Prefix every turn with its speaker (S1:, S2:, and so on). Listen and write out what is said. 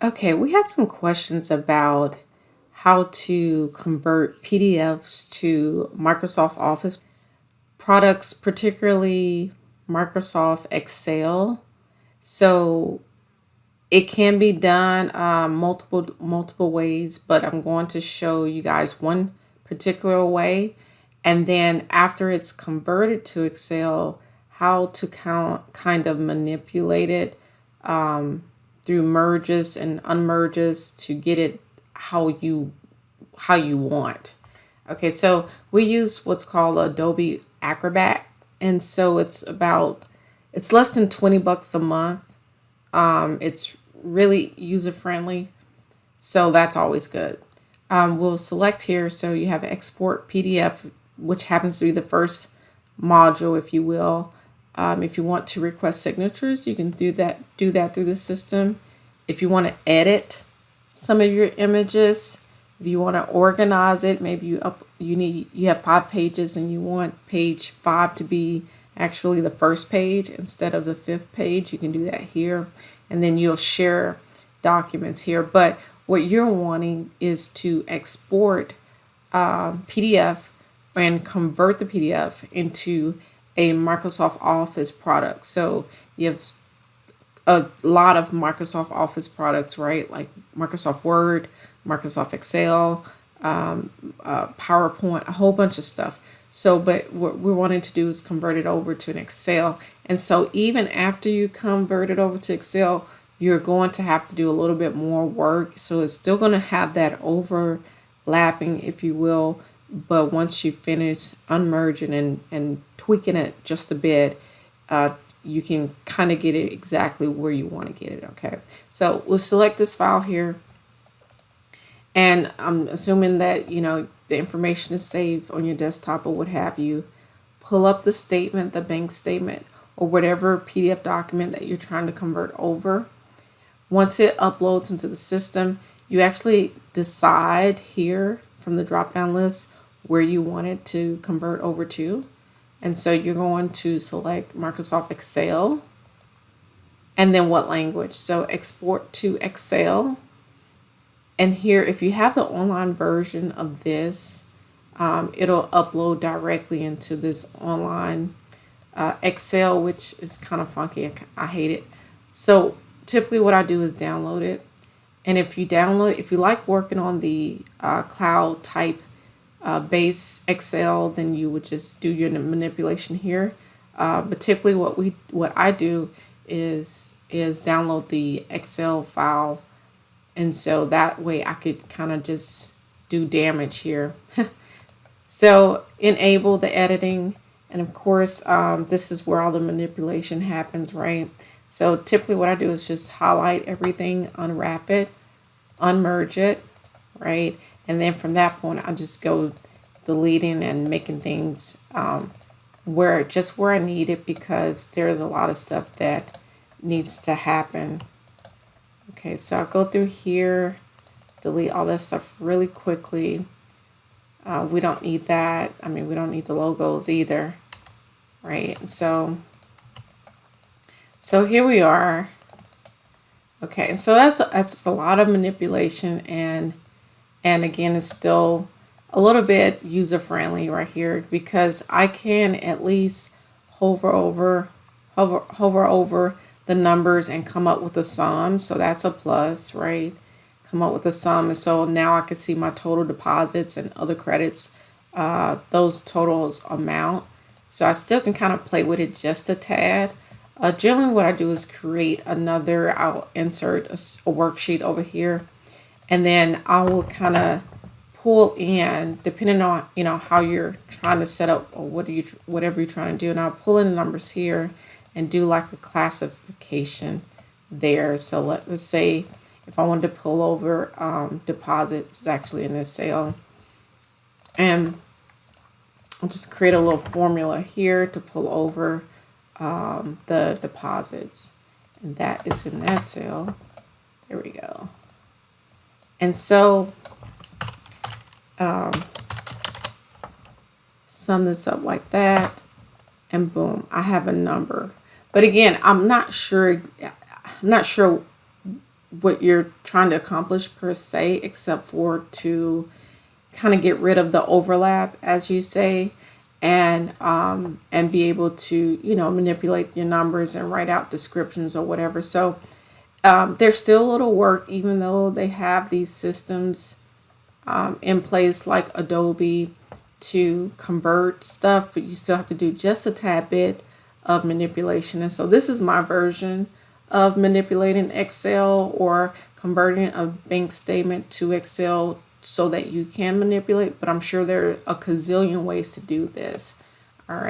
S1: Okay, we had some questions about how to convert PDFs to Microsoft Office products, particularly Microsoft Excel. So it can be done multiple ways, but I'm going to show you guys one particular way, and then after it's converted to Excel, how to kind of manipulate it through merges and unmerges to get it how you want. Okay, so we use what's called Adobe Acrobat, and so it's less than $20 a month. It's really user friendly, so that's always good. We'll select here, so you have export PDF, which happens to be the first module, if you will. If you want to request signatures, you can do that through the system. If you want to edit some of your images, if you want to organize it, maybe you have 5 pages and you want page 5 to be actually the first page instead of the 5th page, you can do that here, and then you'll share documents here. But what you're wanting is to export PDF and convert the PDF into a Microsoft Office product. So you have a lot of Microsoft Office products, right? Like Microsoft Word, Microsoft Excel, PowerPoint, a whole bunch of stuff. So, but what we're wanting to do is convert it over to an Excel. And so even after you convert it over to Excel, you're going to have to do a little bit more work. So it's still going to have that overlapping, if you will. But once you finish unmerging and tweaking it just a bit, you can kind of get it exactly where you want to get it. Okay, so we'll select this file here, and I'm assuming that the information is saved on your desktop or what have you. Pull up the statement, the bank statement, or whatever PDF document that you're trying to convert over. Once it uploads into the system, you actually decide here from the drop-down list where you want it to convert over to. And so you're going to select Microsoft Excel and then what language. So export to Excel. And here, if you have the online version of this, it'll upload directly into this online Excel, which is kind of funky. I hate it. So typically what I do is download it. And if you like working on the cloud type base Excel, then you would just do your manipulation here. But typically what I do is download the Excel file, and so that way I could kind of just do damage here. So enable the editing, and of course this is where all the manipulation happens, right? So typically what I do is just highlight everything, unwrap it, unmerge it, right? And then from that point, I just go deleting and making things where I need it, because there's a lot of stuff that needs to happen. Okay, so I'll go through here, delete all that stuff really quickly. We don't need that. I mean, we don't need the logos either, right? And so here we are. Okay, and so that's a lot of manipulation, and again, it's still a little bit user friendly right here, because I can at least hover over the numbers and come up with a sum. So that's a plus, right? Come up with a sum, and so now I can see my total deposits and other credits, those totals amount. So I still can kind of play with it just a tad. Generally what I do is create another, I'll insert a worksheet over here, and then I will kind of pull in, depending on how you're trying to set up or whatever you're trying to do, and I'll pull in the numbers here and do like a classification there. So let's say if I wanted to pull over deposits, it's actually in this cell, and I'll just create a little formula here to pull over the deposits, and that is in that cell. There we go. And so sum this up like that, and boom, I have a number. But again, I'm not sure what you're trying to accomplish per se, except for to kind of get rid of the overlap, as you say, and be able to, you know, manipulate your numbers and write out descriptions or whatever. So there's still a little work, even though they have these systems in place like Adobe to convert stuff, but you still have to do just a tad bit of manipulation. And so this is my version of manipulating Excel or converting a bank statement to Excel so that you can manipulate, but I'm sure there are a gazillion ways to do this. All right.